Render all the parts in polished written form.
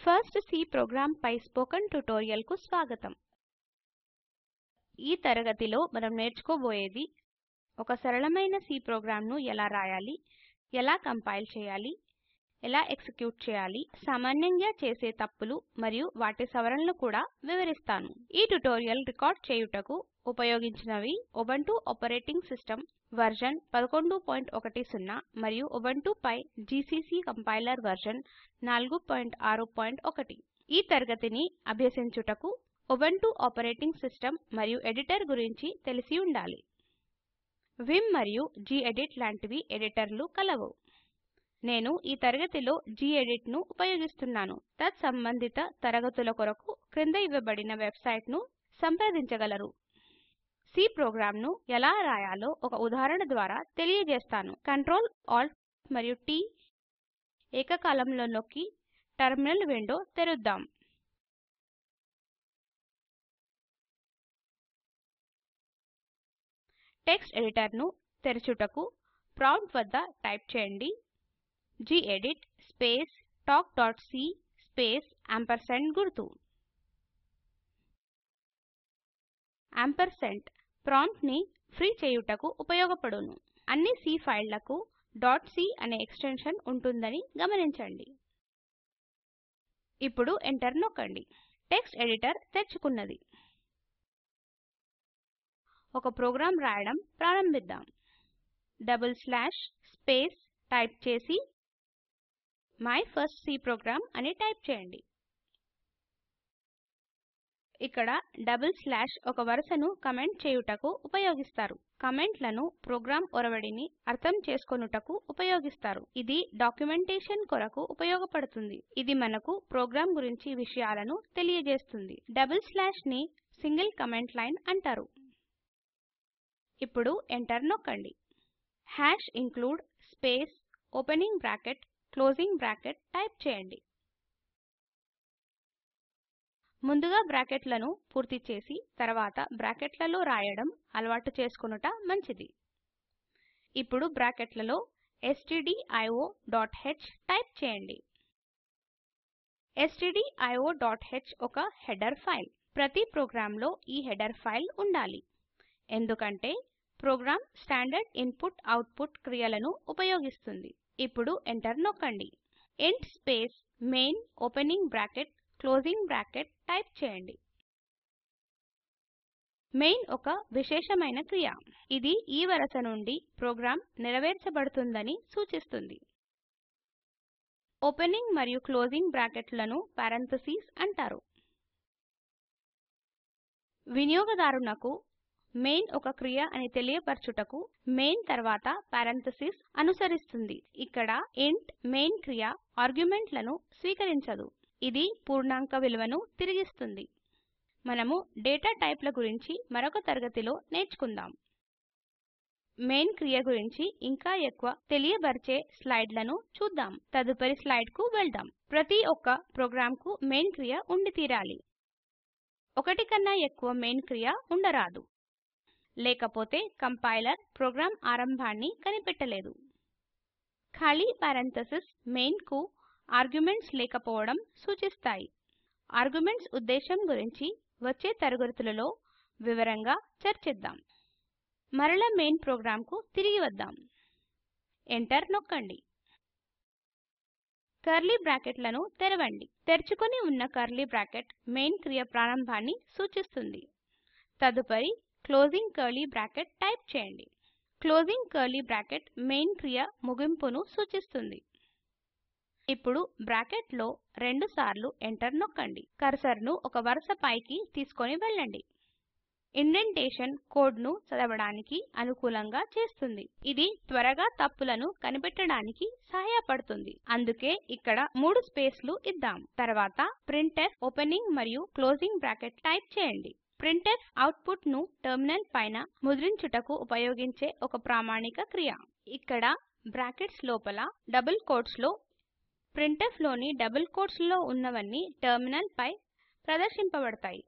First C programme పై spoken tutorial కు స్వాగతం. ఈ తరగతిలో మనం నేర్చుకోబోయేది ఒక సరళమైన సి ప్రోగ్రామ్ ను ఎలా రాయాలి, ఎలా కంపైల్ చేయాలి, ఎలా ఎగ్జిక్యూట్ చేయాలి, సామాన్యంగా చేసే తప్పులు మరియు వాటి సవరణలు కూడా వివరిస్తాను. ఈ ట్యుటోరియల్ రికార్డ్ చేయుటకు ఉపయోగించినవి ఉబుంటూ ఆపరేటింగ్ సిస్టమ్ వర్జన్ 1110 మరియు ఉబుంటూ పై జీసీసీ కంపైలర్ వర్జన్ 461. ఈ తరగతిని అభ్యసించుటకు ఉబుంటూ ఆపరేటింగ్ సిస్టమ్ మరియు ఎడిటర్ గురించి తెలిసి ఉండాలి. విమ్ మరియు గెడిట్ లాంటివి ఎడిటర్లు కలవు. నేను ఈ తరగతిలో గెడిట్ ను ఉపయోగిస్తున్నాను. తత్సంబంధిత తరగతుల కొరకు క్రింద ఇవ్వబడిన వెబ్సైట్ ను సంప్రదించగలరు. సి ప్రోగ్రామ్ ను ఎలా రాయాలో ఒక ఉదాహరణ ద్వారా తెలియజేస్తాను. కంట్రోల్ ఆల్ట్ మరియు T ఏకకాలంలో నొక్కి టెర్మినల్ విండో తెరుద్దాం. టెక్స్ట్ ఎడిటర్ ను తెరచుటకు ప్రాంప్ట్ వద్ద టైప్ చేయండి గెడిట్ స్పేస్ talkసీ స్పేస్ యాంపర్సాండ్ గుర్తు. యాంపర్సాండ్ ప్రాంప్ట్ ని ఫ్రీ చేయుటకు ఉపయోగపడును. అన్ని సి ఫైళ్ళకు .c అనే ఎక్స్టెన్షన్ ఉంటుందని గమనించండి. ఇప్పుడు ఎంటర్ నొక్కండి. టెక్స్ట్ ఎడిటర్ తెరుచుకున్నది. ఒక ప్రోగ్రామ్ రాయడం ప్రారంభిద్దాం. స్పేస్ టైప్ చేసి మై ఫస్ట్ సి ప్రోగ్రామ్ అని టైప్ చేయండి. ఇక్కడ ఒక వరుసను కమెంట్ చేయుటకు ఉపయోగిస్తారు. కమెంట్లను ప్రోగ్రామ్ ఒరవడిని అర్థం చేసుకొనుటకు ఉపయోగిస్తారు. ఇది డాక్యుమెంటేషన్ కొరకు ఉపయోగపడుతుంది. ఇది మనకు ప్రోగ్రామ్ గురించి విషయాలను తెలియజేస్తుంది. ని సింగిల్ కమెంట్ లైన్ అంటారు. ఇప్పుడు ఎంటర్ నొక్కండి. #include space opening bracket closing bracket type చేయండి. ముందుగా బ్రాకెట్లను పూర్తి చేసి తర్వాత బ్రాకెట్లలో రాయడం అలవాటు చేసుకొనుట మంచిది. ఇప్పుడు బ్రాకెట్లలో stdioహ్ టైప్ చేయండి. stdioహ్ ఒక హెడర్ ఫైల్. ప్రతి ప్రోగ్రామ్ లో ఈ హెడర్ ఫైల్ ఉండాలి. ఎందుకంటే ప్రోగ్రామ్ స్టాండర్డ్ ఇన్పుట్ అవుట్పుట్ క్రియలను ఉపయోగిస్తుంది. ఇప్పుడు ఎంటర్ నొక్కండి. ఇంట్ space main opening bracket closing bracket type చేయండి. మెయిన్ ఒక విశేషమైన క్రియ. ఇది ఈ వరస నుండి ప్రోగ్రామ్ నెరవేర్చబడుతుందని సూచిస్తుంది. ఓపెనింగ్ మరియు క్లోజింగ్ బ్రాకెట్లను పారెంథసిస్ అంటారు. వినియోగదారునకు మెయిన్ ఒక క్రియ అని తెలియపరచుటకు మెయిన్ తర్వాత పారెంథసిస్ అనుసరిస్తుంది. ఇక్కడ ఇంట్ మెయిన్ క్రియ ఆర్గ్యుమెంట్లను స్వీకరించదు. ఇది పూర్ణాంక విలువను తిరిగిస్తుంది. మనము డేటా టైప్ల గురించి మరొక తరగతిలో నేర్చుకుందాం. మెయిన్ క్రియ గురించి ఇంకా ఎక్కువ తెలియబరిచే స్లైడ్లను చూద్దాం. తదుపరి స్లైడ్ కు వెళ్దాం. ప్రతి ఒక్క ప్రోగ్రామ్ కు మెయిన్ క్రియ ఉండి తీరాలి. ఒకటి కన్నా ఎక్కువ మెయిన్ క్రియ ఉండరాదు. లేకపోతే కంపైలర్ ప్రోగ్రామ్ ఆరంభాన్ని కనిపెట్టలేదు. ఖాళీ పారెంథసిస్ మెయిన్ కు ఆర్గ్యుమెంట్స్ లేకపోవడం సూచిస్తాయి. ఆర్గ్యుమెంట్స్ ఉద్దేశం గురించి వచ్చే తరగతులలో వివరంగా చర్చిద్దాం. మరల మెయిన్ ప్రోగ్రామ్ కు తిరిగి వద్దాం. ఎంటర్ నొక్కండి. కర్లీ బ్రాకెట్లను తెరవండి. తెరుచుకొని ఉన్న కర్లీ బ్రాకెట్ మెయిన్ క్రియ ప్రారంభాన్ని సూచిస్తుంది. తదుపరి క్లోజింగ్ కర్లీ బ్రాకెట్ టైప్ చేయండి. క్లోజింగ్ కర్లీ బ్రాకెట్ మెయిన్ క్రియ ముగింపును సూచిస్తుంది. ఇప్పుడు బ్రాకెట్ లో రెండు సార్లు ఎంటర్ నొక్కండి. కర్సర్ ను ఒక వరుస పైకి తీసుకొని వెళ్ళండి. ఇండెంటేషన్ కోడ్ ను చదవడానికి అనుకూలంగా చేస్తుంది. ఇది త్వరగా తప్పులను కనిపెట్టడానికి సహాయపడుతుంది. అందుకే ఇక్కడ 3 స్పేస్లు ఇద్దాం. తర్వాత ప్రింట్ఫ్ ఓపెనింగ్ మరియు క్లోజింగ్ బ్రాకెట్ టైప్ చేయండి. ప్రింట్ఫ్ అవుట్పుట్ ను టెర్మినల్ పైన ముద్రించుటకు ఉపయోగించే ఒక ప్రామాణిక క్రియ. ఇక్కడ బ్రాకెట్స్ లోపల డబుల్ కోట్స్ లో ప్రింట్ఫ్ లోని డబుల్ కోట్స్ లో ఉన్నవన్నీ టెర్మినల్ పై ప్రదర్శింపబడతాయి.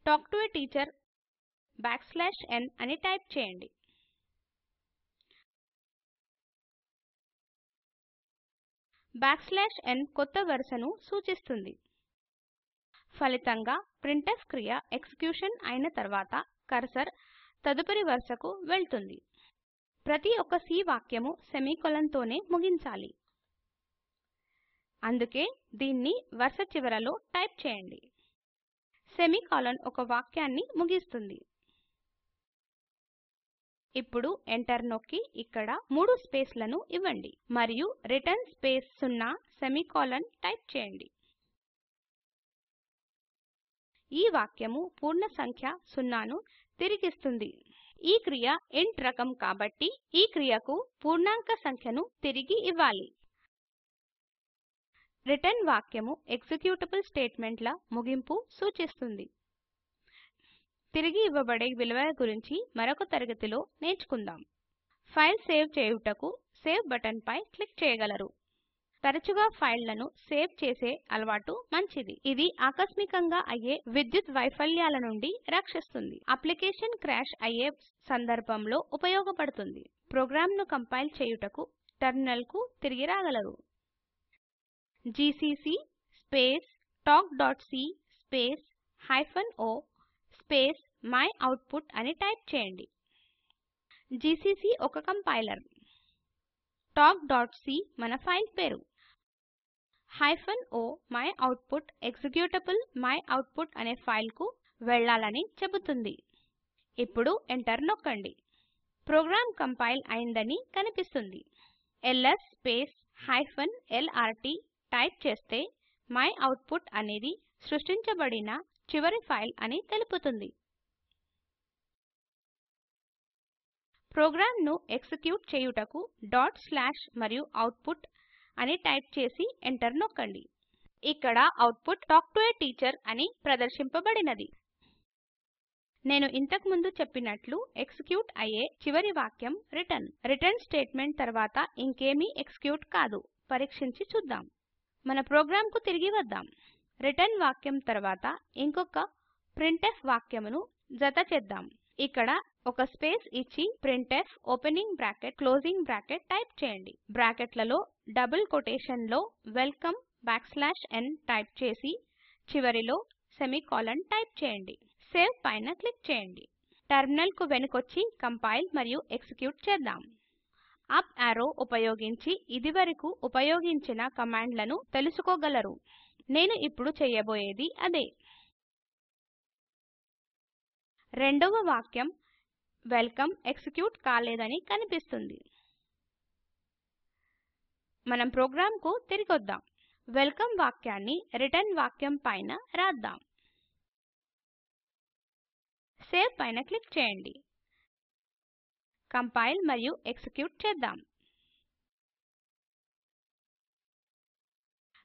Talk to a teacher n అని టైప్ చేయండి. n కొత్త వరుసను సూచిస్తుంది. ఫలితంగా ప్రింట్ఫ్ క్రియ ఎగ్జిక్యూషన్ అయిన తర్వాత కర్సర్ తదుపరి వరుసకు వెళ్తుంది. ప్రతి ఒక్క సి వాక్యము సెమీకోలన్ తోనే ముగించాలి. అందుకే దీన్ని వరుస చివరలో టైప్ చేయండి. సెమీకోలన్ ఒక వాక్యాన్ని ముగిస్తుంది. ఇప్పుడు ఎంటర్ నొక్కి ఇక్కడ 3 స్పేస్లను ఇవ్వండి మరియు రిటర్న్ స్పేస్ 0 సెమీకోలన్ టైప్ చేయండి. ఈ వాక్యము పూర్ణ సంఖ్య 0ను తిరిగిస్తుంది. ఈ క్రియ ఇంట్ రకం కాబట్టి ఈ క్రియకు పూర్ణాంక సంఖ్యను తిరిగి ఇవ్వాలి. రిటర్న్ వాక్యము ఎగ్జిక్యూటబుల్ స్టేట్మెంట్ల ముగింపు సూచిస్తుంది. తిరిగి ఇవ్వబడే విలువల గురించి మరొక తరగతిలో నేర్చుకుందాం. ఫైల్ సేవ్ చేయుటకు సేవ్ బటన్ పై క్లిక్ చేయగలరు. తరచుగా ఫైళ్ళను సేవ్ చేసే అలవాటు మంచిది. ఇది ఆకస్మికంగా అయ్యే విద్యుత్ వైఫల్యాల నుండి రక్షిస్తుంది. అప్లికేషన్ క్రాష్ అయ్యే సందర్భంలో ఉపయోగపడుతుంది. ప్రోగ్రామ్ను కంపైల్ చేయుటకు టెర్మినల్కు తిరిగి రాగలరు. జీసీసీ talk.c -o myoutput అని టైప్ చేయండి. జీసీసీ ఒక కంపైలర్. talk.c మన ఫైల్ పేరు. -o myoutput ఎగ్జిక్యూటబుల్ myoutput అనే ఫైల్ కు వెళ్ళాలని చెబుతుంది. ఇప్పుడు ఎంటర్ నొక్కండి. ప్రోగ్రామ్ కంపైల్ అయిందని కనిపిస్తుంది. ls -lrt టైప్ చేస్తే myoutput అనేది సృష్టించబడిన చివరి ఫైల్ అని తెలుపుతుంది. ప్రోగ్రామ్ను ఎగ్జిక్యూట్ చేయుటకు మరియు అవుట్పుట్ అని టైప్ చేసి ఎంటర్ నొక్కండి. ఇక్కడ output talk to A teacher అని ప్రదర్శింపబడినది. నేను ఇంతకు ముందు చెప్పినట్లు ఎగ్జిక్యూట్ అయ్యే చివరి వాక్యం రిటర్న్ స్టేట్మెంట్ తర్వాత ఇంకేమీ ఎగ్జిక్యూట్ కాదు. పరీక్షించి చూద్దాం. మన ప్రోగ్రామ్ కు తిరిగి వద్దాం. రిటర్న్ వాక్యం తర్వాత ఇంకొక ప్రింట్ఫ్ వాక్యమును జత చేద్దాం. ఇక్కడ ఒక స్పేస్ ఇచ్చి printf opening bracket closing bracket type చేయండి. బ్రాకెట్లలో డబుల్ కొటేషన్ లో వెల్కమ్ n టైప్ చేసి చివరిలో సెమీకోలన్ టైప్ చేయండి. సేవ్ పైన క్లిక్ చేయండి. టెర్మినల్ కు వెనుకొచ్చి కంపైల్ మరియు ఎగ్జిక్యూట్ చేద్దాం. అప్ యారో ఉపయోగించి ఇదివరకు ఉపయోగించిన కమాండ్లను తెలుసుకోగలరు. నేను ఇప్పుడు చేయబోయేది అదే. రెండవ వాక్యం వెల్కమ్ ఎగ్జిక్యూట్ కాలేదని కనిపిస్తుంది. మనం ప్రోగ్రామ్ కు తిరిగొద్దాం. వెల్కమ్ వాక్యాన్ని రిటర్న్ వాక్యం పైన రాద్దాం. సేవ్ పైన క్లిక్ చేయండి. కంపైల్ మరియు ఎగ్జిక్యూట్ చేద్దాం.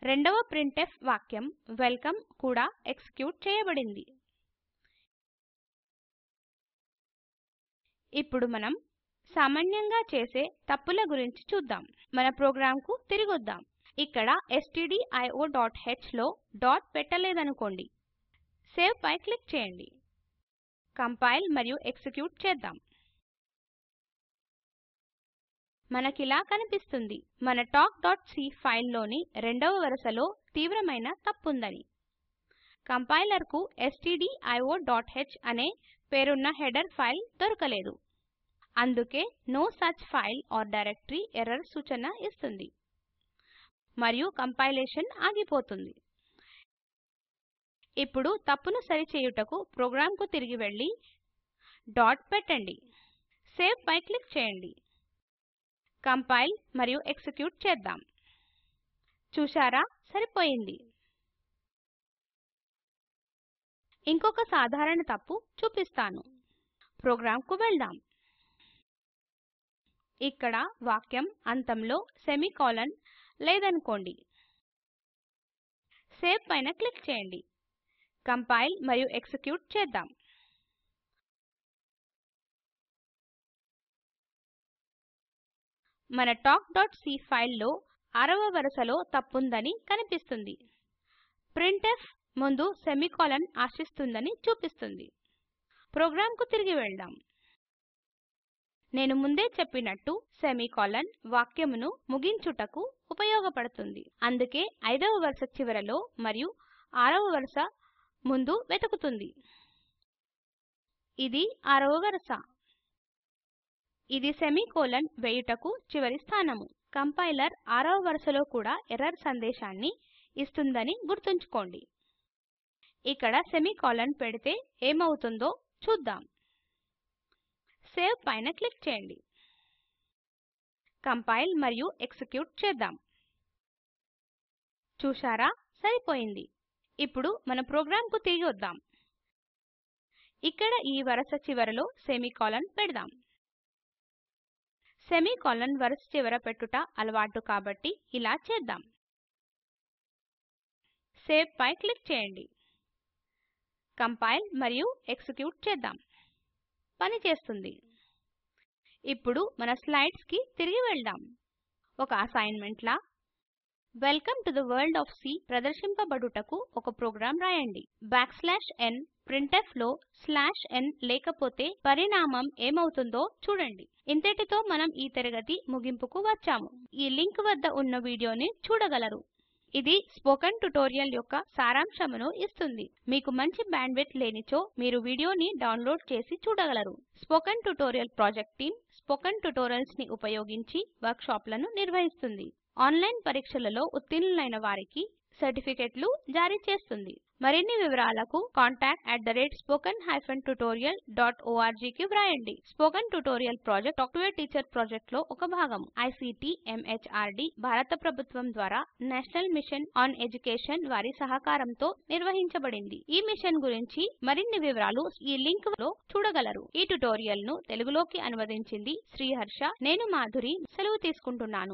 రెండవ ప్రింట్ఫ్ వాక్యం వెల్కమ్ కూడా ఎగ్జిక్యూట్ చేయబడింది. ఇప్పుడు మనం సామాన్యంగా చేసే తప్పుల గురించి చూద్దాం. మన ప్రోగ్రామ్ కు తిరిగొద్దాం. ఇక్కడ stdioహ్ లో డాట్ పెట్టలేదనుకోండి. సేవ్ పై క్లిక్ చేయండి. కంపైల్ మరియు ఎగ్జిక్యూట్ చేద్దాం. మనకిలా కనిపిస్తుంది. మన talk.c ఫైల్ లోని రెండవ వరుసలో తీవ్రమైన తప్పుందని. కంపైలర్ కు stdioహ్ అనే పేరున్న హెడర్ ఫైల్ దొరకలేదు. అందుకే no such file or directory error సూచన ఇస్తుంది మరియు కంపైలేషన్ ఆగిపోతుంది. ఇప్పుడు తప్పును సరిచేయుటకు ప్రోగ్రామ్ కు తిరిగి వెళ్ళి డాట్ పెట్టండి. సేవ్ పై క్లిక్ చేయండి. కంపైల్ మరియు ఎగ్జిక్యూట్ చేద్దాం. చూశారా, సరిపోయింది. ఇంకొక సాధారణ తప్పు చూపిస్తాను. ప్రోగ్రామ్ కు వెళ్దాం. ఇక్కడ వాక్యం అంతంలో సెమీకోలన్ లేదనుకోండి. సేవ్ పైన క్లిక్ చేయండి. కంపైల్ మరియు ఎగ్జిక్యూట్ చేద్దాం. మన talk.c ఫైల్ లో 6వ వరుసలో తప్పుందని కనిపిస్తుంది. ప్రింట్ఫ్ ముందు సెమీకోలన్ ఆశిస్తుందని చూపిస్తుంది. ప్రోగ్రామ్ కు తిరిగి వెళ్దాం. నేను ముందే చెప్పినట్టు సెమీకోలన్ వాక్యమును ముగించుటకు ఉపయోగపడుతుంది. అందుకే 5వ వరుస చివరలో మరియు 6వ వరుస ముందు వెతుకుతుంది. ఇది 6వ వరుస. ఇది సెమీకోలన్ వేయుటకు చివరి స్థానము. కంపైలర్ 6వ వరుసలో కూడా ఎర్రర్ సందేశాన్ని ఇస్తుందని గుర్తుంచుకోండి. ఇక్కడ సెమీకోలన్ పెడితే ఏమవుతుందో చూద్దాం. సేవ్ పైన క్లిక్ చేయండి. కంపైల్ మరియు ఎగ్జిక్యూట్ చేద్దాం. చూశారా, సరిపోయింది. ఇప్పుడు మన ప్రోగ్రామ్ కు తిరిగి వద్దాం. ఇక్కడ ఈ వరుస చివరలో సెమీకోలన్ పెడదాం. సెమీకోలన్ వరుస చివర పెట్టుట అలవాటు కాబట్టి ఇలా చేద్దాం. సేవ్ పై క్లిక్ చేయండి. కంపైల్ మరియు ఎగ్జిక్యూట్ చేద్దాం. పని చేస్తుంది. ఇప్పుడు మన స్లైడ్స్ కి తిరిగి వెళ్దాం. ఒక assignment law welcome to the world of C ప్రదర్శింపబడుటకు ఒక ప్రోగ్రాం రాయండి. n printf లో n లేకపోతే పరిణామం ఏమవుతుందో చూడండి. ఇంతటితో మనం ఈ తరగతి ముగింపుకు వచ్చాము. ఈ లింక్ వద్ద ఉన్న వీడియోని చూడగలరు. ఇది స్పోకెన్ ట్యుటోరియల్ యొక్క సారాంశమును ఇస్తుంది. మీకు మంచి బ్యాండ్విడ్త్ లేనిచో మీరు వీడియోని డౌన్లోడ్ చేసి చూడగలరు. Spoken tutorial project team spoken tutorials ని ఉపయోగించి వర్క్ షాప్లను నిర్వహిస్తుంది. ఆన్లైన్ పరీక్షలలో ఉత్తీర్ణులైన వారికి సర్టిఫికెట్లు జారీ చేస్తుంది. మరిన్ని వివరాలకు contact@spoken-tutorial.org కి వ్రాయండి. Spoken tutorial project talk to A teacher project లో ఒక భాగం. ఐసీటీ ఎంహార్డీ భారత ప్రభుత్వం ద్వారా నేషనల్ మిషన్ ఆన్ ఎడ్యుకేషన్ వారి సహకారంతో నిర్వహించబడింది. ఈ మిషన్ గురించి మరిన్ని వివరాలు ఈ లింక్ లో చూడగలరు. ఈ ట్యుటోరియల్ ను తెలుగులోకి అనువదించింది శ్రీహర్ష. నేను మాధురి సెలవు తీసుకుంటున్నాను.